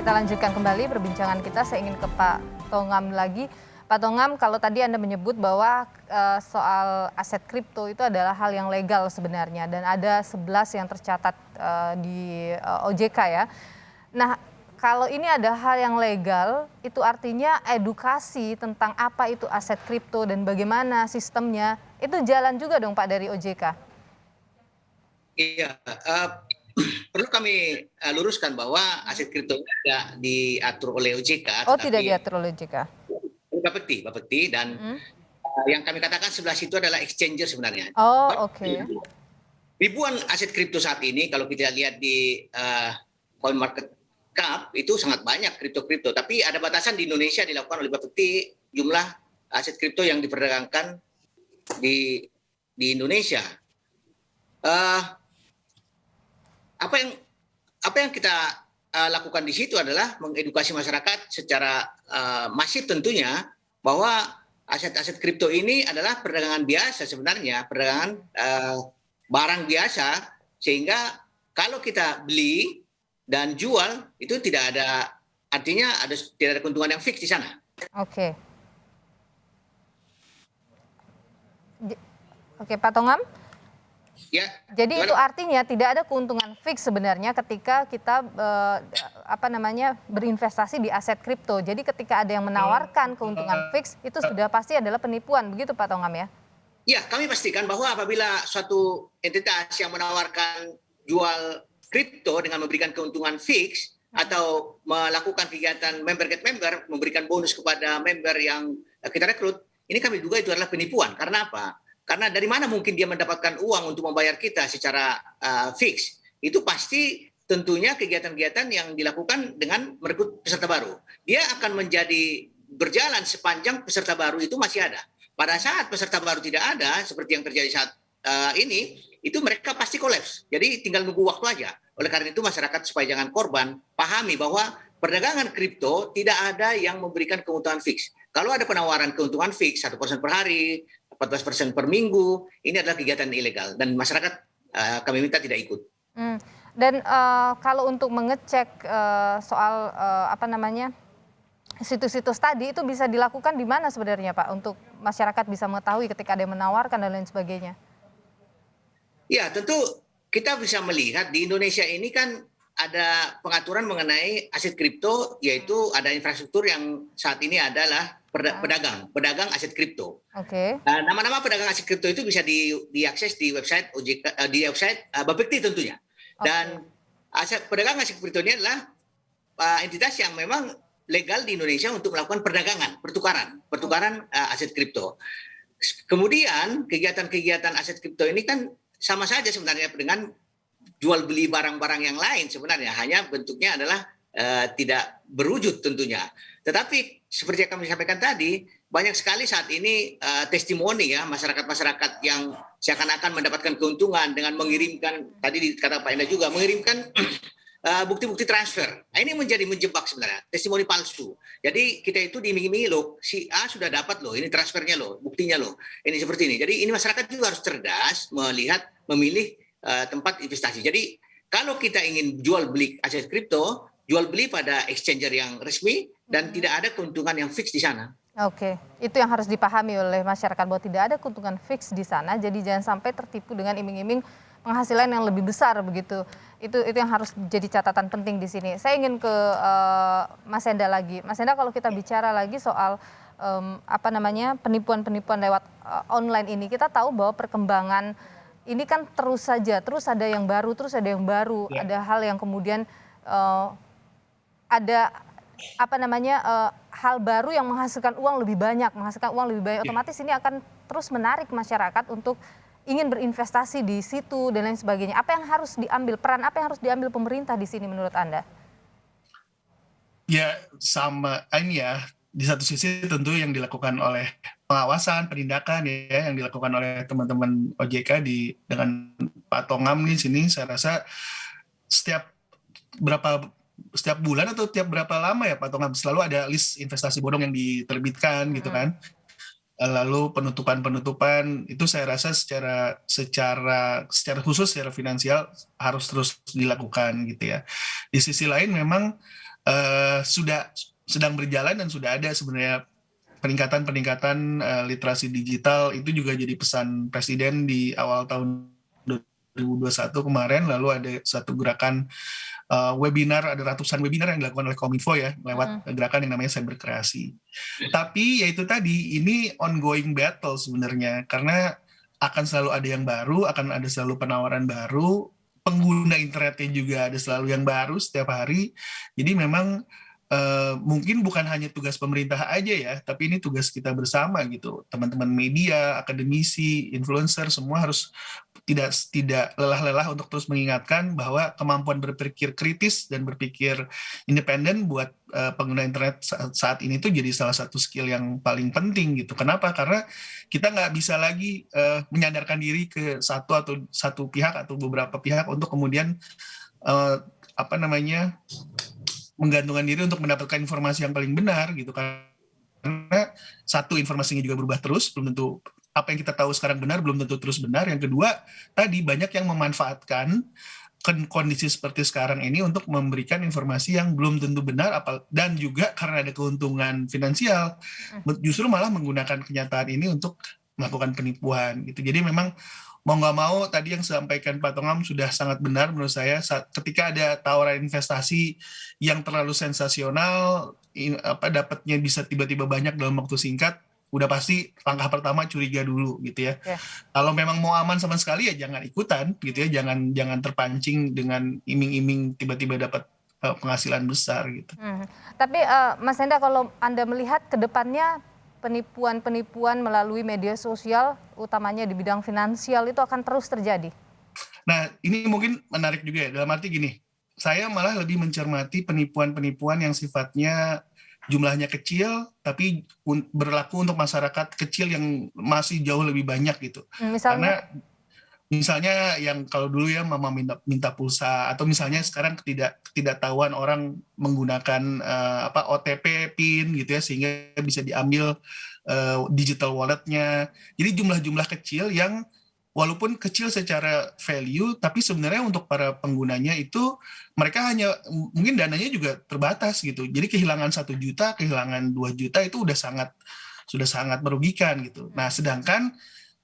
Kita lanjutkan kembali perbincangan kita. Saya ingin ke Pak Tongam lagi. Pak Tongam, kalau tadi Anda menyebut bahwa soal aset kripto itu adalah hal yang legal sebenarnya dan ada 11 yang tercatat di OJK ya. Nah, kalau ini ada hal yang legal, itu artinya edukasi tentang apa itu aset kripto dan bagaimana sistemnya, itu jalan juga dong Pak dari OJK? Iya, perlu kami luruskan bahwa aset kripto tidak diatur oleh OJK, Oh, tidak tetapi diatur oleh OJK. Bapepti, dan yang kami katakan 11 itu adalah exchanger sebenarnya. Oh, oke. Ribuan aset kripto saat ini, kalau kita lihat di CoinMarketCap, itu sangat banyak kripto-kripto. Tapi ada batasan di Indonesia dilakukan oleh Bapepti jumlah aset kripto yang diperdagangkan di Indonesia. Apa yang kita lakukan di situ adalah mengedukasi masyarakat secara masif tentunya bahwa aset-aset kripto ini adalah perdagangan biasa sebenarnya, perdagangan barang biasa, sehingga kalau kita beli dan jual itu tidak ada, artinya tidak ada keuntungan yang fix di sana. Oke. Oke, Pak Tongam. Ya, jadi itu artinya tidak ada keuntungan fix sebenarnya ketika kita berinvestasi di aset kripto. Jadi ketika ada yang menawarkan keuntungan fix itu sudah pasti adalah penipuan, begitu Pak Tongam ya? Ya, kami pastikan bahwa apabila suatu entitas yang menawarkan jual kripto dengan memberikan keuntungan fix atau melakukan kegiatan member get member, memberikan bonus kepada member yang kita rekrut, ini kami duga itu adalah penipuan. Karena apa? Karena dari mana mungkin dia mendapatkan uang untuk membayar kita secara fix? Itu pasti tentunya kegiatan-kegiatan yang dilakukan dengan merekrut peserta baru. Dia akan menjadi berjalan sepanjang peserta baru itu masih ada. Pada saat peserta baru tidak ada, seperti yang terjadi saat ini, itu mereka pasti kolaps. Jadi tinggal nunggu waktu aja. Oleh karena itu masyarakat supaya jangan korban, pahami bahwa perdagangan kripto tidak ada yang memberikan keuntungan fix. Kalau ada penawaran keuntungan fix 1% per hari, 14% per minggu, ini adalah kegiatan ilegal dan masyarakat kami minta tidak ikut. Dan kalau untuk mengecek soal situs-situs tadi itu bisa dilakukan di mana sebenarnya Pak untuk masyarakat bisa mengetahui ketika ada yang menawarkan dan lain sebagainya? Ya, tentu kita bisa melihat di Indonesia ini kan ada pengaturan mengenai aset kripto, yaitu ada infrastruktur yang saat ini adalah pedagang aset kripto. Oke. Nama-nama pedagang aset kripto itu bisa diakses di website OJK, di website Bapepti tentunya. Dan pedagang aset kripto ini adalah entitas yang memang legal di Indonesia untuk melakukan pertukaran aset kripto. Kemudian kegiatan-kegiatan aset kripto ini kan sama saja sebenarnya dengan jual beli barang-barang yang lain sebenarnya, hanya bentuknya adalah tidak berwujud tentunya. Tetapi seperti yang kami sampaikan tadi, banyak sekali saat ini testimoni ya masyarakat-masyarakat yang seakan-akan mendapatkan keuntungan dengan mengirimkan, tadi kata Pak Enda juga, mengirimkan bukti-bukti transfer. Nah, ini menjadi menjebak sebenarnya, testimoni palsu. Jadi kita itu diiming-imingi loh, si A sudah dapat loh, ini transfernya loh, buktinya loh, ini seperti ini. Jadi ini masyarakat juga harus cerdas memilih tempat investasi. Jadi kalau kita ingin jual beli aset kripto, jual beli pada exchanger yang resmi dan tidak ada keuntungan yang fix di sana. Oke, itu yang harus dipahami oleh masyarakat bahwa tidak ada keuntungan fix di sana. Jadi jangan sampai tertipu dengan iming-iming penghasilan yang lebih besar begitu. Itu yang harus jadi catatan penting di sini. Saya ingin ke Mas Enda lagi. Mas Enda, kalau kita bicara lagi soal penipuan-penipuan lewat online ini, kita tahu bahwa perkembangan ini kan terus ada yang baru, ya. Ada hal yang kemudian hal baru yang menghasilkan uang lebih banyak, otomatis ini akan terus menarik masyarakat untuk ingin berinvestasi di situ dan lain sebagainya. Apa yang harus diambil, peran apa yang harus diambil pemerintah di sini menurut Anda? Ya sama ini ya, di satu sisi tentu yang dilakukan oleh pengawasan, penindakan ya yang dilakukan oleh teman-teman OJK dengan Pak Tongam di sini, saya rasa setiap bulan atau tiap berapa lama ya Pak Tongam selalu ada list investasi bodong yang diterbitkan gitu kan. lalu penutupan itu saya rasa secara khusus secara finansial harus terus dilakukan gitu ya. Di sisi lain memang sudah sedang berjalan dan sudah ada sebenarnya peningkatan literasi digital, itu juga jadi pesan Presiden di awal tahun 2021 kemarin. Lalu ada satu gerakan webinar, ada ratusan webinar yang dilakukan oleh Kominfo ya, lewat gerakan yang namanya Cyberkreasi. Tapi ya itu tadi, ini ongoing battle sebenarnya, karena akan selalu ada yang baru, akan ada selalu penawaran baru, pengguna internetnya juga ada selalu yang baru setiap hari. Jadi memang mungkin bukan hanya tugas pemerintah aja ya, tapi ini tugas kita bersama gitu. Teman-teman media, akademisi, influencer, semua harus tidak lelah-lelah untuk terus mengingatkan bahwa kemampuan berpikir kritis dan berpikir independen buat pengguna internet saat ini tuh jadi salah satu skill yang paling penting gitu. Kenapa? Karena kita nggak bisa lagi menyadarkan diri ke satu pihak atau beberapa pihak untuk kemudian menggantungkan diri untuk mendapatkan informasi yang paling benar gitu, karena satu, informasinya juga berubah terus, belum tentu apa yang kita tahu sekarang benar belum tentu terus benar. Yang kedua, tadi banyak yang memanfaatkan kondisi seperti sekarang ini untuk memberikan informasi yang belum tentu benar, dan juga karena ada keuntungan finansial justru malah menggunakan kenyataan ini untuk melakukan penipuan gitu. Jadi memang mau nggak mau tadi yang disampaikan Pak Tongam sudah sangat benar menurut saya. Ketika ada tawaran investasi yang terlalu sensasional, dapatnya bisa tiba-tiba banyak dalam waktu singkat, udah pasti langkah pertama curiga dulu gitu ya. Kalau memang mau aman sama sekali ya jangan ikutan gitu ya, jangan terpancing dengan iming-iming tiba-tiba dapat penghasilan besar gitu. Tapi Mas Enda, kalau Anda melihat ke depannya penipuan-penipuan melalui media sosial, utamanya di bidang finansial, itu akan terus terjadi? Nah, ini mungkin menarik juga ya, dalam arti gini, saya malah lebih mencermati penipuan-penipuan yang sifatnya jumlahnya kecil, tapi berlaku untuk masyarakat kecil yang masih jauh lebih banyak gitu. Karena misalnya yang kalau dulu ya mama minta pulsa, atau misalnya sekarang ketidaktahuan orang menggunakan OTP PIN gitu ya, sehingga bisa diambil digital walletnya. Jadi jumlah-jumlah kecil yang walaupun kecil secara value, tapi sebenarnya untuk para penggunanya itu mereka hanya mungkin dananya juga terbatas gitu. Jadi kehilangan 1 juta, kehilangan 2 juta itu sudah sangat merugikan gitu. Nah, sedangkan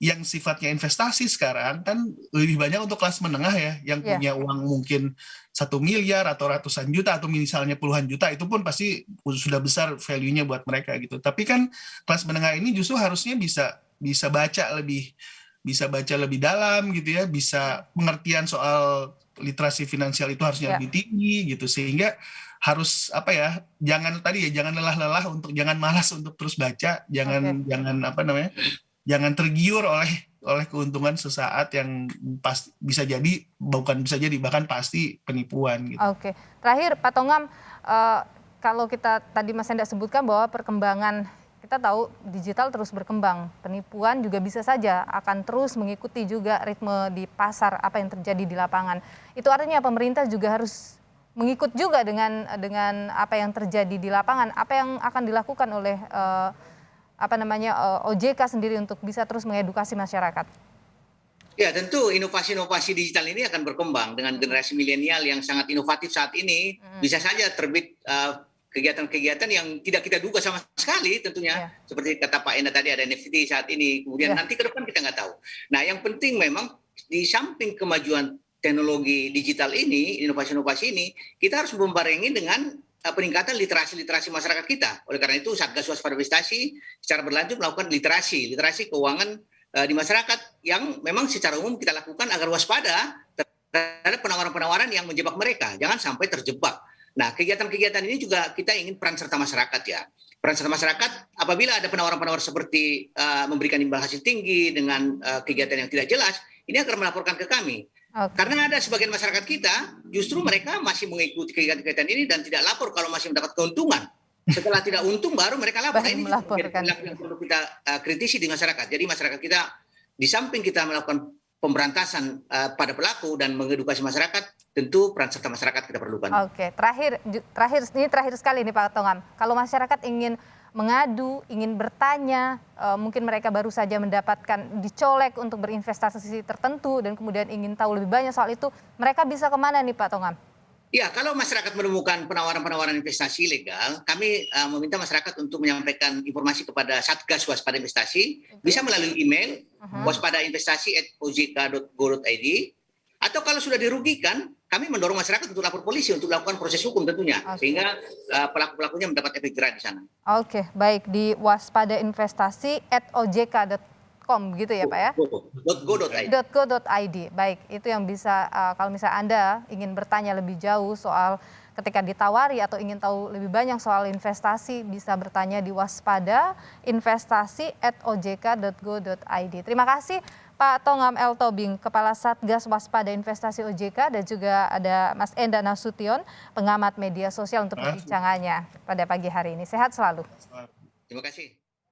yang sifatnya investasi sekarang kan lebih banyak untuk kelas menengah ya, yang punya uang mungkin 1 miliar atau ratusan juta atau misalnya puluhan juta, itu pun pasti sudah besar value-nya buat mereka gitu. Tapi kan kelas menengah ini justru harusnya bisa baca lebih dalam gitu ya, bisa pengertian soal literasi finansial itu harusnya lebih tinggi gitu, sehingga harus jangan lelah-lelah jangan malas untuk terus baca, jangan tergiur oleh keuntungan sesaat yang bahkan pasti penipuan gitu. Oke. Terakhir Pak Tongam, kalau kita tadi Mas Enda sebutkan bahwa perkembangan, kita tahu digital terus berkembang, penipuan juga bisa saja akan terus mengikuti juga ritme di pasar, apa yang terjadi di lapangan. Itu artinya pemerintah juga harus mengikut juga dengan apa yang terjadi di lapangan. Apa yang akan dilakukan oleh OJK sendiri untuk bisa terus mengedukasi masyarakat? Ya, tentu inovasi-inovasi digital ini akan berkembang dengan generasi milenial yang sangat inovatif saat ini. Bisa saja terbit kegiatan-kegiatan yang tidak kita duga sama sekali tentunya. Seperti kata Pak Enda tadi, ada NFT saat ini, kemudian nanti ke depan kita nggak tahu. Nah, yang penting memang di samping kemajuan teknologi digital ini, inovasi-inovasi ini, kita harus membarengi dengan peningkatan literasi masyarakat kita. Oleh karena itu Satgas Waspada Investasi secara berlanjut melakukan literasi keuangan di masyarakat yang memang secara umum kita lakukan agar waspada terhadap penawaran-penawaran yang menjebak mereka, jangan sampai terjebak. Nah, kegiatan-kegiatan ini juga kita ingin peran serta masyarakat ya. Peran serta masyarakat apabila ada penawaran-penawaran seperti memberikan imbal hasil tinggi dengan kegiatan yang tidak jelas, ini akan melaporkan ke kami. Karena ada sebagian masyarakat kita justru mereka masih mengikuti kegiatan-kegiatan ini dan tidak lapor kalau masih mendapat keuntungan. Setelah tidak untung baru mereka lapor. Nah, ini yang perlu kita kritisi di masyarakat. Jadi masyarakat kita di samping kita melakukan pemberantasan pada pelaku dan mengedukasi masyarakat, tentu peran serta masyarakat kita perlukan. Oke, terakhir sekali nih Pak Tongam. Kalau masyarakat ingin mengadu, ingin bertanya, mungkin mereka baru saja mendapatkan dicolek untuk berinvestasi tertentu dan kemudian ingin tahu lebih banyak soal itu, mereka bisa kemana nih Pak Tongam? Ya, kalau masyarakat menemukan penawaran-penawaran investasi ilegal, kami meminta masyarakat untuk menyampaikan informasi kepada Satgas Waspada Investasi, bisa melalui email waspadainvestasi@ojk.go.id, atau kalau sudah dirugikan, kami mendorong masyarakat untuk lapor polisi untuk melakukan proses hukum tentunya, sehingga pelaku-pelakunya mendapat efek jerah di sana. Oke, baik, di waspadainvestasi@ojk.com gitu ya Pak ya? .go.id. .go.id. Baik, itu yang bisa kalau misalnya Anda ingin bertanya lebih jauh soal ketika ditawari atau ingin tahu lebih banyak soal investasi, bisa bertanya di waspadainvestasi@ojk.go.id. Terima kasih Pak Tongam L. Tobing, Kepala Satgas Waspada Investasi OJK, dan juga ada Mas Enda Nasution, pengamat media sosial untuk perbincangannya pada pagi hari ini. Sehat selalu. Terima kasih.